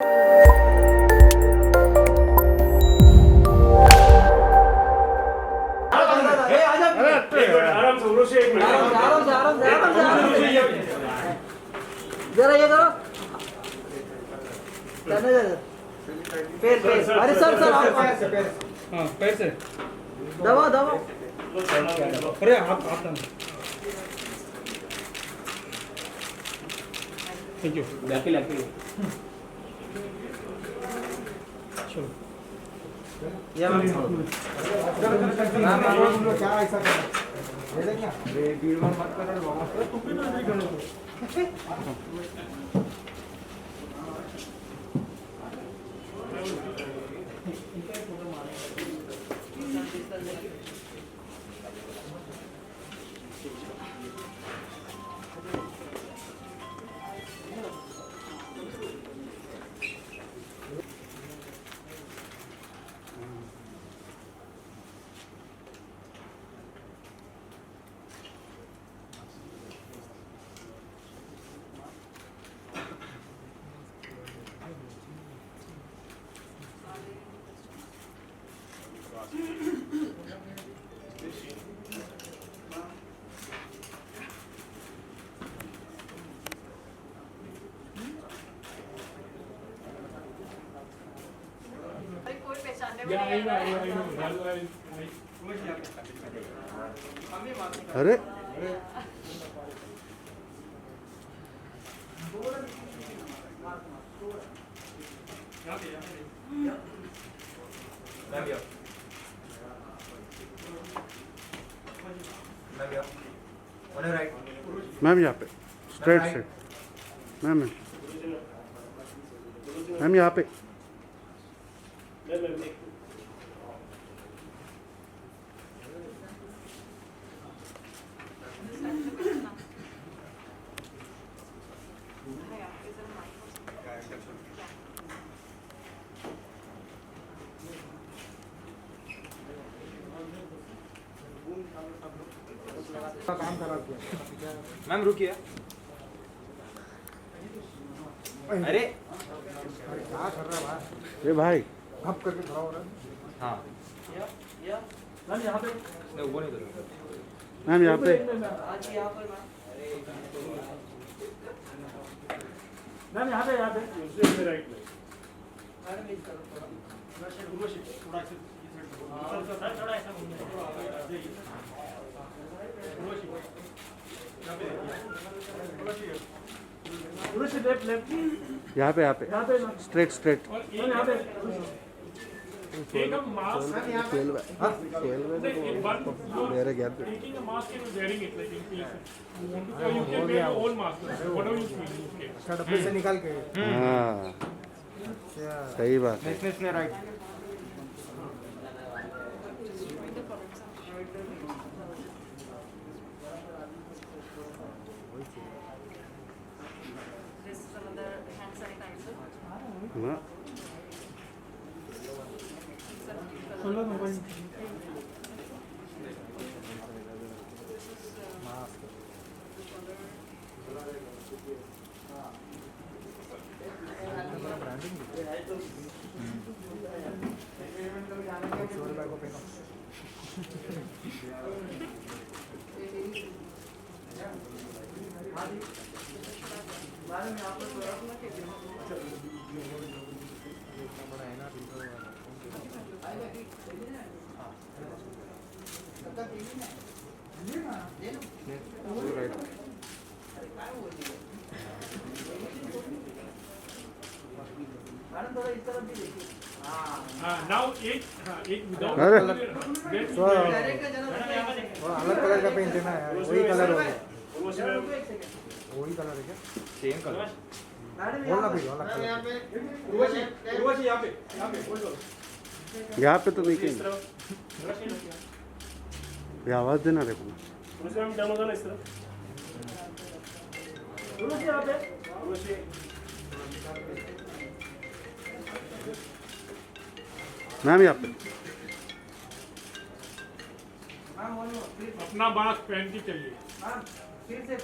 जरा ये करो पैर पैर अरे सर हाँ पैर से दबा दबा अरे आप थैंक यू लकी चलो ये क्या ऐसा कर भीड़ मत करो अरे मैम यहाँ पे स्ट्रेट से मैम मैम यहाँ पे काम खराब किया मैम रुकिए अरे क्या कर रहा है ये भाई भाई करके खड़ा हो रहा है हाँ मैम यहाँ पे नहीं वो नहीं करो मैम यहाँ पे आज यहाँ पर मैम यहाँ पे राइट में मैडम मिस करो थोड़ा ऐसा यहाँ पे स्ट्रेट स्ट्रेट यहाँ पे take a mask मेरे gap taking a mask and wearing it like in case you want to you can wear your own mask whatever you feel okay अच्छा डब्बे से निकाल के हाँ सही बात है नेक्स्ट ने right This is another hand sanitizer. हाँ मैडम थोड़ा इस तरफ भी देखिए now एक without अरे डायरेक्ट का जरा थोड़ा अलग कलर का पेंट है ना यार वही कलर हो गया एक सेकंड वही कलर है क्या सेम कलर मैडम बोलना भी अलग कलर उर्वशी यहाँ पे बोल दो यहाँ पे तो नहीं कहीं ये आवाज देना देखो उर्वशी मैम डन होगा ना इस तरफ उर्वशी यहाँ पे उर्वशी मैम यहाँ पे मैम बोलो प्लीज अपना मास्क पहन के चलिए मैम फिर से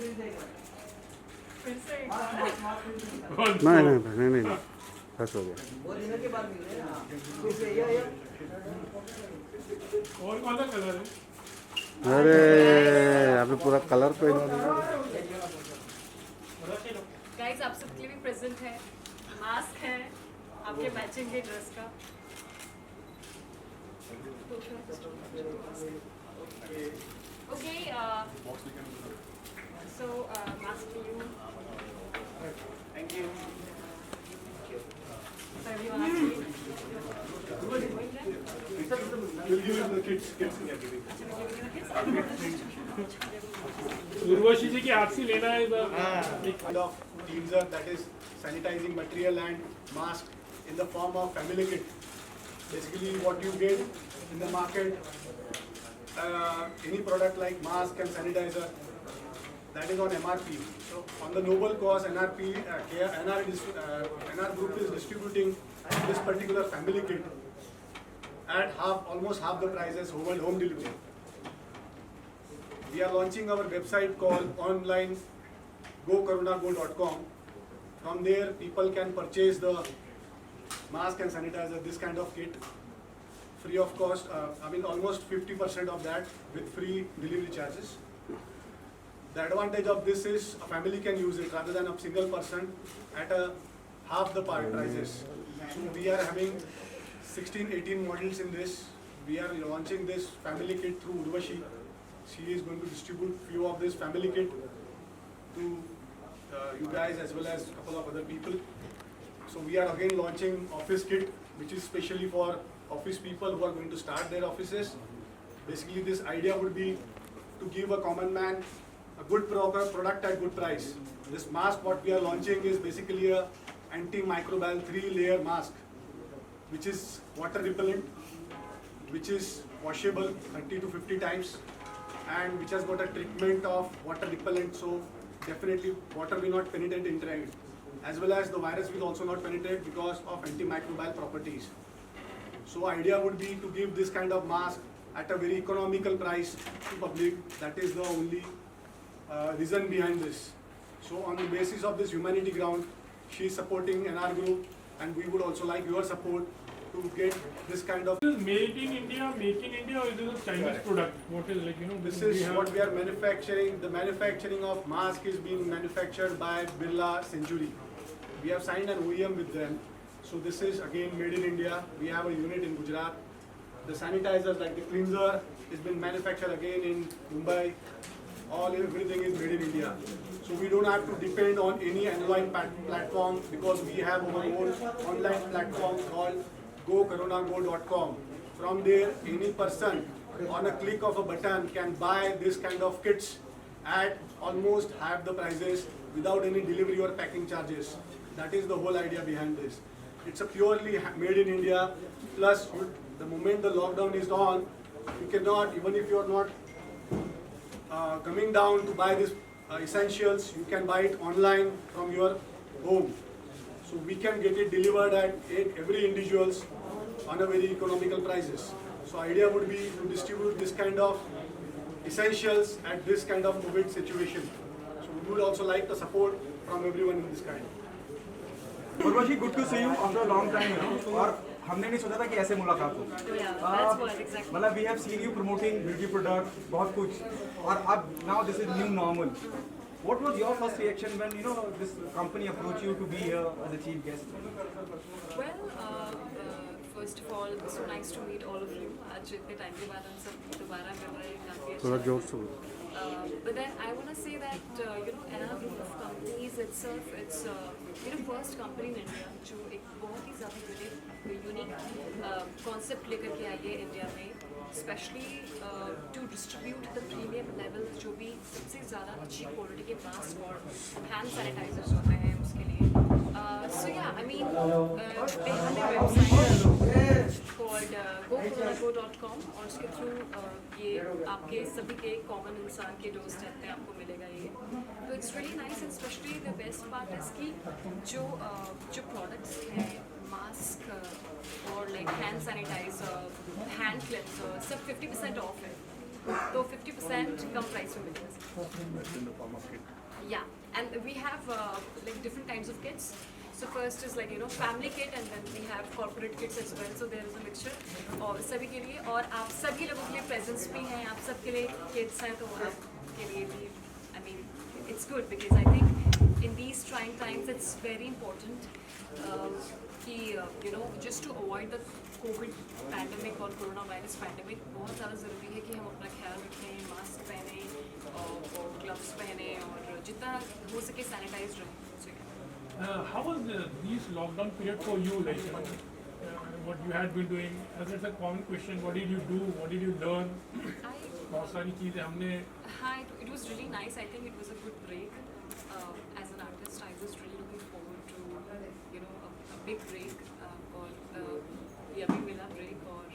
फिर से मास्क मास्क नहीं नहीं नहीं नहीं बस हो गया। वो डिनर के बाद मिल रहे हैं। हाँ। फिर से ये और कौन सा कलर है? अरे अभी पूरा कलर पहना दिया। गाइस आप सबके लिए भी प्रेजेंट है, मास्क है आपके मैचिंग के ड्रेस का। Okay so mask to you. Thank you. So everyone actually We'll give it the kids Urvashi ji के हाथ से लेना है इधर। kind of cleanser, that is sanitizing material and mask in the form of family kit. Basically what you get in the market, any product like mask and sanitizer, that is on MRP. So on the noble cause, NR group is distributing this particular family kit at almost half the prices over home delivery. We are launching our website called online gokarunago.com. From there, people can purchase the mask and sanitizer, this kind of kit, free of cost. Almost 50% of that with free delivery charges. The advantage of this is a family can use it rather than a single person at half the prices. So we are having 16-18 models in this. We are launching this family kit through Urvashi. She is going to distribute few of this family kit to you guys as well as a couple of other people. So we are again launching office kit, which is specially for office people who are going to start their offices. Basically this idea would be to give a common man a good product at good price. This mask what we are launching is basically a antimicrobial 3-layer mask, which is water repellent, which is washable 30 to 50 times, and which has got a treatment of water repellent, so definitely water will not penetrate into it, as well as the virus will also not penetrate because of antimicrobial properties. So idea would be to give this kind of mask at a very economical price to public. That is the only reason behind this. So on the basis of this humanity ground, she is supporting NR group, and we would also like your support to get this kind of. This is made in India, make in India, or is this a Chinese product? What is This is what we are manufacturing. The manufacturing of mask is being manufactured by Birla Century. We have signed an OEM with them. So this is again made in India. We have a unit in Gujarat. The sanitizers like the cleanser is been manufactured again in Mumbai. Everything is made in India. So we don't have to depend on any online platform because we have our own online platform called gokarunago.com. From there, any person on a click of a button can buy this kind of kits at almost half the prices without any delivery or packing charges. That is the whole idea behind this. It's a purely made in India. Plus, the moment the lockdown is on, you cannot, even if you are not coming down to buy this essentials, you can buy it online from your home. So we can get it delivered at every individuals on a very economical prices. So idea would be to distribute this kind of essentials at this kind of COVID situation. So we would also like the support from everyone in this kind. Urvashi, good to see you after a long time, और हमने नहीं सोचा था कि ऐसे मुलाकात हो। Yeah, that's what exactly. मतलब we have seen you promoting beauty product, बहुत कुछ, और अब now this is new normal. What was your first reaction when this company approached you to be here as a chief guest? Well, first of all, it's so nice to meet all of you. आज इतने time के बाद हम सब दोबारा मिल रहे हैं, काफी अच्छा थोड़ा है। जोर से बोलो। But then I want to say that NR group of companies itself, it's first company in India जो एक बहुत ही ज़्यादा यूनिक कॉन्सेप्ट लेकर के आई है इंडिया में, specially to distribute the premium level, जो भी सबसे ज़्यादा अच्छी क्वालिटी के मास्क और हैंड सैनिटाइजर्स होते हैं उसके लिए। So yeah, I mean, they have a website called gokarunago.com, और उसके थ्रू ये आपके सभी के कॉमन इंसान के डोर स्टेप पे आपको मिलेगा ये। तो it's really nice, and specially the best part is कि जो प्रोडक्ट्स हैं, मास्क और like hand sanitiser, hand cleanser, सब 50% ऑफ है, तो 50% कम प्राइस में मिलेगा। Yeah, and we have like different kinds of kits. So first is like family kit and then we have corporate kits as well. So there is a mixture और सभी के लिए और आप सभी लोगों के लिए presents भी हैं आप सबके लिए kits हैं तो आपके लिए भी I mean it's good because I think in these trying times it's very important कि just to avoid the COVID pandemic और coronavirus pandemic बहुत ज़्यादा ज़रूरी है कि हम अपना ख्याल रखें मास्क पहने और ग्लव्स पहने और जितना हो सके सैनिटाइज रहें. How was this lockdown period for you? Like what you had been doing? As it's a common question, what did you do? What did you learn? बहुत सारी चीजें हमने. Hi, it was really nice. I think it was a good break. As an artist, I was really looking forward to a big break. और ये अभी मिला break और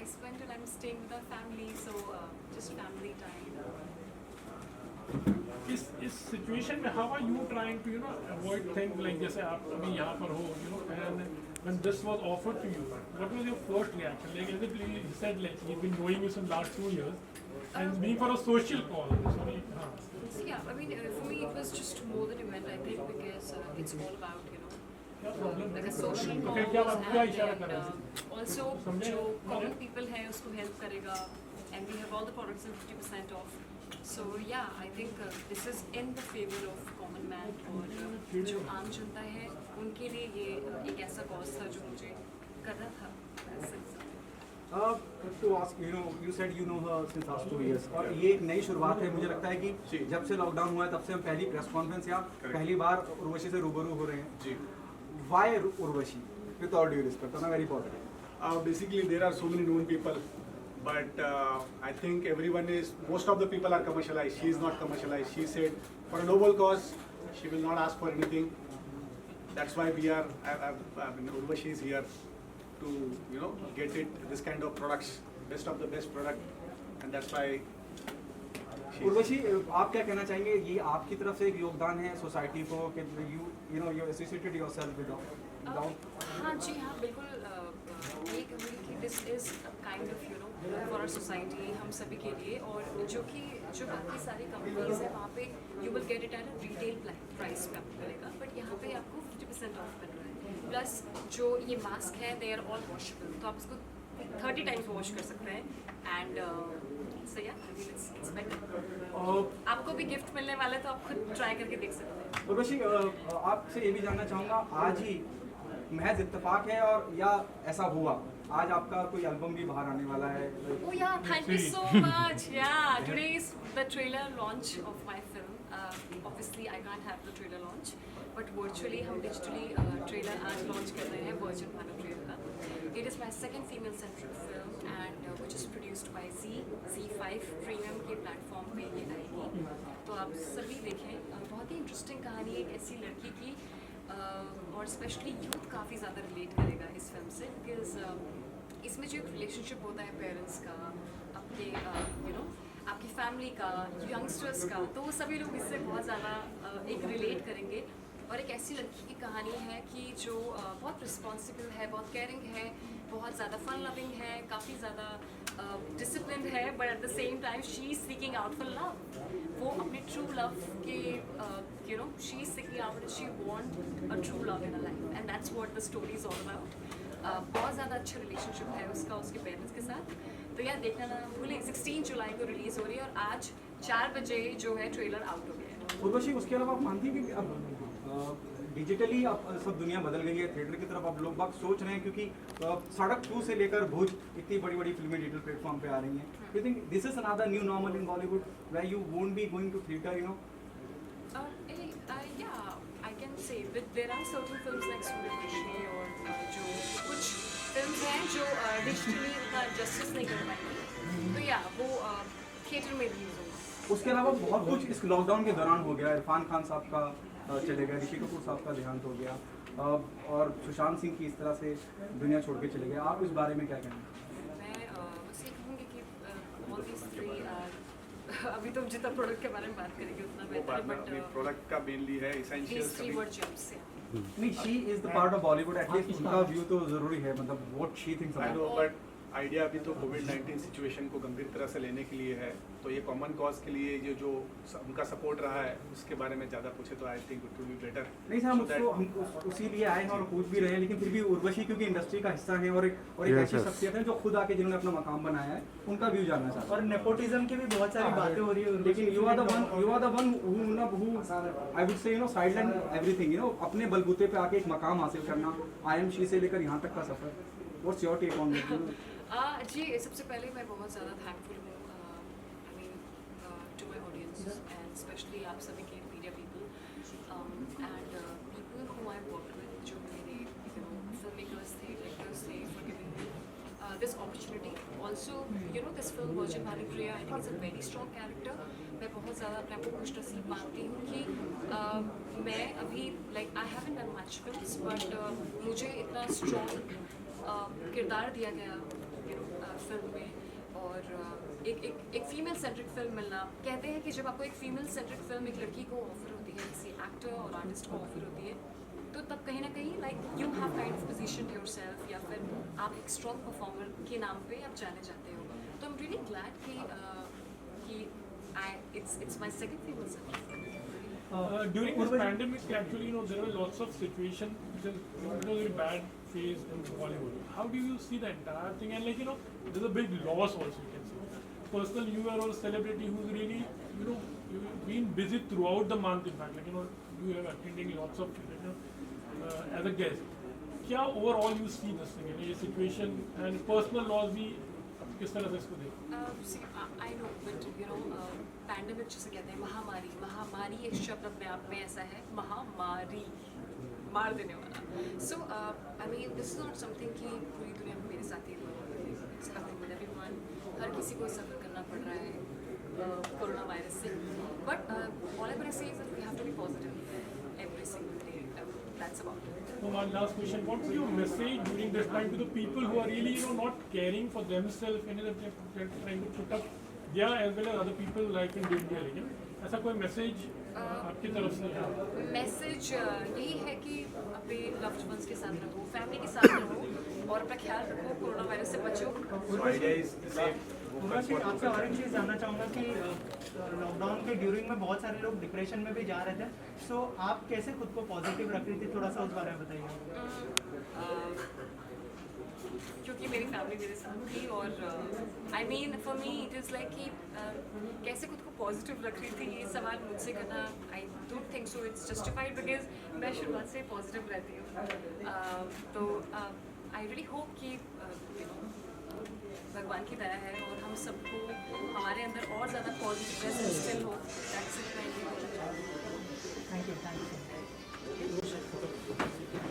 I spent it. I'm staying with our family, so just family time. इस situation में how are you trying to avoid things like जैसे आप अभी यहाँ पर हो and when this was offered to you what was your first reaction like he said like he's been knowing you since last 2 years and being for a social cause sorry So yeah, I mean for me it was just more than event I think because it's all about like a social cause and also जो common people है उसको help करेगा and we have all the products at 50% off. So yeah, I think this is in the favor of common man और जो आम जनता है उनके लिए ये एक ऐसा कॉज था जो मुझे करना था. To ask, you said you know her since last 2 years और ये एक नई शुरुआत है मुझे लगता है कि जब से लॉकडाउन हुआ है तब से हम पहली प्रेस कॉन्फ्रेंस या पहली बार उर्वशी से रूबरू हो रहे हैं जी. Why Urvashi? With all due respect, I'm very positive. Basically, there are so many known people, but I think most of the people are commercialized. She is not commercialized. She said, for a noble cause, she will not ask for anything. That's why Urvashi is here to, get this kind of products, best of the best product, and that's why. Urvashi आप क्या कहना चाहेंगे ये आपकी तरफ से एक योगदान है सोसाइटी को कि you associated yourself with हाँ जी हाँ बिल्कुल ये कहूँगी कि this is kind of for our society हम सभी के लिए और जो बाकी सारी कंपनीज है वहाँ पे you will get it at retail price पे आपको मिलेगा बट यहाँ पे आपको 50% ऑफ मिल रहा है प्लस जो ये मास्क है दे आर ऑल वॉशेबल तो आप इसको 30 टाइम्स वॉश कर सकते हैं एंड सो या इट्स बेटर आपको भी गिफ्ट मिलने वाला है तो आप खुद ट्राई करके देख सकते हैं. उर्वशी आपसे ये भी जानना चाहूँगा आज ही महज इत्तेफाक है और या ऐसा हुआ आज आपका कोई एल्बम भी बाहर आने वाला है. Oh yeah, thank you so much. Yeah, today is the trailer launch of my film. Obviously, I can't have the trailer launch, but virtually, हम digitally trailer आज launch कर रहे हैं version 1 of trailer का. It is my second female-centric film and which is produced by Z5 Premium के platform पे ये आएगी. तो आप सभी देखें बहुत ही interesting कहानी एक ऐसी लड़की की और स्पेशली यूथ काफ़ी ज़्यादा रिलेट करेगा इस फिल्म से बिकॉज इसमें जो एक रिलेशनशिप होता है पेरेंट्स का आपके आपकी फैमिली का यंगस्टर्स का तो वो सभी लोग इससे बहुत ज़्यादा एक रिलेट करेंगे और एक ऐसी लड़की की कहानी है कि जो बहुत रिस्पॉन्सिबल है बहुत केयरिंग है बहुत ज़्यादा फन लविंग है काफ़ी ज़्यादा डिसिप्लिन है but at the same time she is seeking out for love वो अपने ट्रू लव के she is seeking out she want a true love in a life and that's what the story is all about. बहुत ज़्यादा अच्छा relationship है उसका उसके parents के साथ तो यार देखना ना भूलें 16 जुलाई को रिलीज़ हो रही है और आज 4 बजे जो है ट्रेलर आउट हो गया है. उर्वशी उसके अलावा आप मानती हैं कि अब डिजिटली अब सब दुनिया बदल गई है थिएटर की तरफ अब लोग बाग सोच रहे हैं क्योंकि सड़क 2 से लेकर भुज इतनी बड़ी बड़ी फिल्में डिजिटल प्लेटफॉर्म पे आ रही हैं. You think this is another new normal in Bollywood where you won't be going to theatre Yeah, I can say but there are certain films like Suryavanshi और जो कुछ फिल्म्स हैं जो डिजिटली उतना जस्टिस नहीं कर पाएंगी तो या वो थिएटर में रिलीज होगा. उसके अलावा बहुत कुछ इस लॉकडाउन के दौरान हो गया. इरफान खान साहब का चले गया ऋषि कपूर साहब का देहांत हो गया और सुशांत सिंह की इस तरह से दुनिया छोड़ के चले गए. आप इस बारे में क्या कहेंगे? मैं बस ये कहूँगी कि ऑल दीज थ्री अभी तो जितना प्रोडक्ट के बारे में बात करेंगे उतना बेहतर है बट प्रोडक्ट का मेनली है एसेंशियल्स थ्री वर जेम्स. नहीं she is the part of Bollywood at least उनका व्यू तो जरूरी है मतलब what she thinks I about. know, but idea अभी तो कोविड-19 सिचुएशन को गंभीर तरह से लेने के लिए है, तो ये कॉमन कॉज के लिए ये जो उनका सपोर्ट रहा है उसके बारे में ज़्यादा पूछे तो I think it will be better. नहीं सर, हम उसी लिए आए हैं और पूछ भी रहे हैं, लेकिन फिर भी उर्वशी क्योंकि इंडस्ट्री का हिस्सा है और एक ऐसी शख्सियत है जो खुद आके जिन्होंने अपना मकाम बनाया है, उनका व्यू जानना चाहता हूं। और नेपोटिज्म की भी बहुत सारी बातें हो रही है, लेकिन you are the one who I would say sideline everything, अपने बलबूते पे आके एक मकाम हासिल करना, IMC से लेकर यहाँ तक का सफर। What's your take on it? जी, सबसे पहले मैं बहुत ज़्यादा थैंकफुल हूँ I mean to my audience and specially आप सभी के media people and people who I work with, जो मेरे फिल्म मेकर्स थे, डायरेक्टर्स थे, for giving me this opportunity. Also this film Virgin Bhanupriya, I think it's a very strong character. मैं बहुत ज़्यादा अपने आप को खुशनसीब मानती हूँ कि मैं अभी like I haven't done much films, but मुझे इतना स्ट्रॉन्ग किरदार दिया गया फिल्म में, और एक फीमेल सेंट्रिक फिल्म मिलना। कहते हैं कि जब आपको एक फीमेल सेंट्रिक फिल्म एक लड़की को ऑफर होती है, किसी एक्टर और आर्टिस्ट को ऑफर होती है, तो तब कहीं ना कहीं like you have kind of position yourself, या फिर आप एक स्ट्रॉन्ग परफॉर्मर के नाम पे आप जाने जाते हो। तो आई एम रियली ग्लैड कि it's my second female section. During this pandemic, actually, there were lots of situations which is very bad phase in Bollywood. How do you see the entire thing? And there's a big loss also, you can say. Personally, you are a celebrity who's really, you've been busy throughout the month. In fact, you are attending lots of, as a guest. क्या overall you see this thing, ये situation and personal loss भी किस तरह से इसको देखो? See, I know, but pandemic जिसे कहते हैं, महामारी एक शब्द अपने आप में ऐसा है, महामारी, मार देने वाला। So I mean this is not something कि पूरी दुनिया में मेरे साथ ही it's happening with everyone, हर किसी को सफ़र करना पड़ रहा है कोरोना वायरस से। But all I want to say is that we have to be positive every single day. That's about it. So one last question: what is your message during this time to the people who are really, not caring for themselves, and they're trying to put up there as well as other people like in India? ऐसा कोई message आपकी तरफ से? Message यही है कि अपने loved ones के साथ रहो, फैमिली के साथ रहो और अपना ख्याल रखो, कोरोना वायरस से बचो। आपसे और एक चीज़ जानना चाहूँगा कि लॉकडाउन के ड्यूरिंग में बहुत सारे लोग डिप्रेशन में भी जा रहे थे, सो आप कैसे खुद को पॉजिटिव रख रही थी, थोड़ा सा उस बारे में बताइए। क्योंकि मेरी फैमिली मेरे साथ थी, और I mean for me it is like कि कैसे खुद को पॉजिटिव रख रही थी, ये सवाल मुझसे करना I don't think so it's justified, because मैं शुरुआत से पॉजिटिव रहती हूँ। तो आई रियली होप कि भगवान की दया है और हम सबको हमारे अंदर और ज़्यादा पॉजिटिवनेस इंस्टिल हो। दैट्स इट, मैं ये बोलना चाहूँगी। Thank you.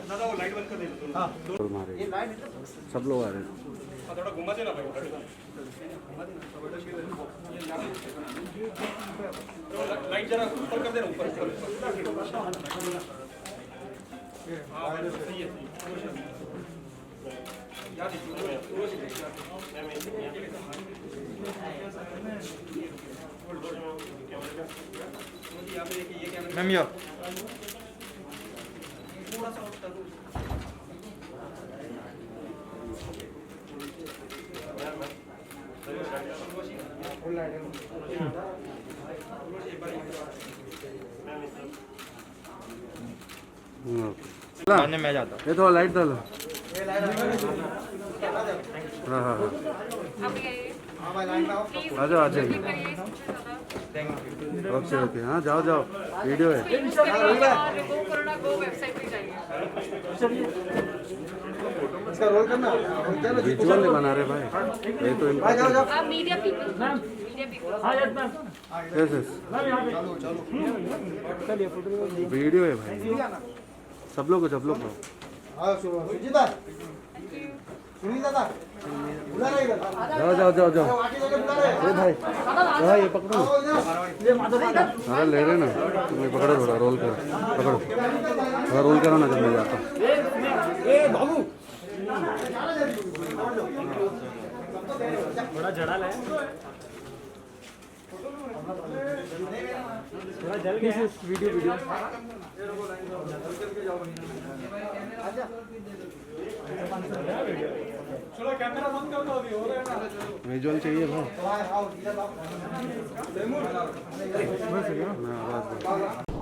दादा वो लाइट बंद कर दे। मारे सब लोग आ रहे हैं। थोड़ा घुमा देना भाई, लाइट जरा ऊपर कर देना, ऊपर। हाँ सही है। मैम या मैं जाता हूँ। ये थोड़ा लाइट डालो। हाँ हाँ हाँ, आप भी आइए, प्लीज आ जाओ आ जाओ। करिए सबसे ज़्यादा। ओके ओके, हाँ जाओ जाओ, वीडियो है। यूज़ करिए और गो कोरोना गो वेबसाइट पे जाइए। विजुअल नहीं बना रहे भाई, ये तो इनका media people yes yes video है भाई, सब लोग को जाओ जाओ जाओ जाओ। अरे भाई हाँ ये पकड़ो, अरे ले रहे ना, तुम्हें पकड़ो, थोड़ा रोल करो, पकड़ो थोड़ा रोल करो ना, जब मैं जाता हूँ। बड़ा जड़ा है, थोड़ा जल गया। वीडियो चलो कैमरा बंद कर दो अभी हो रहा है ना विजुअल चाहिए भाई आओ इधर आओ मैं आवाज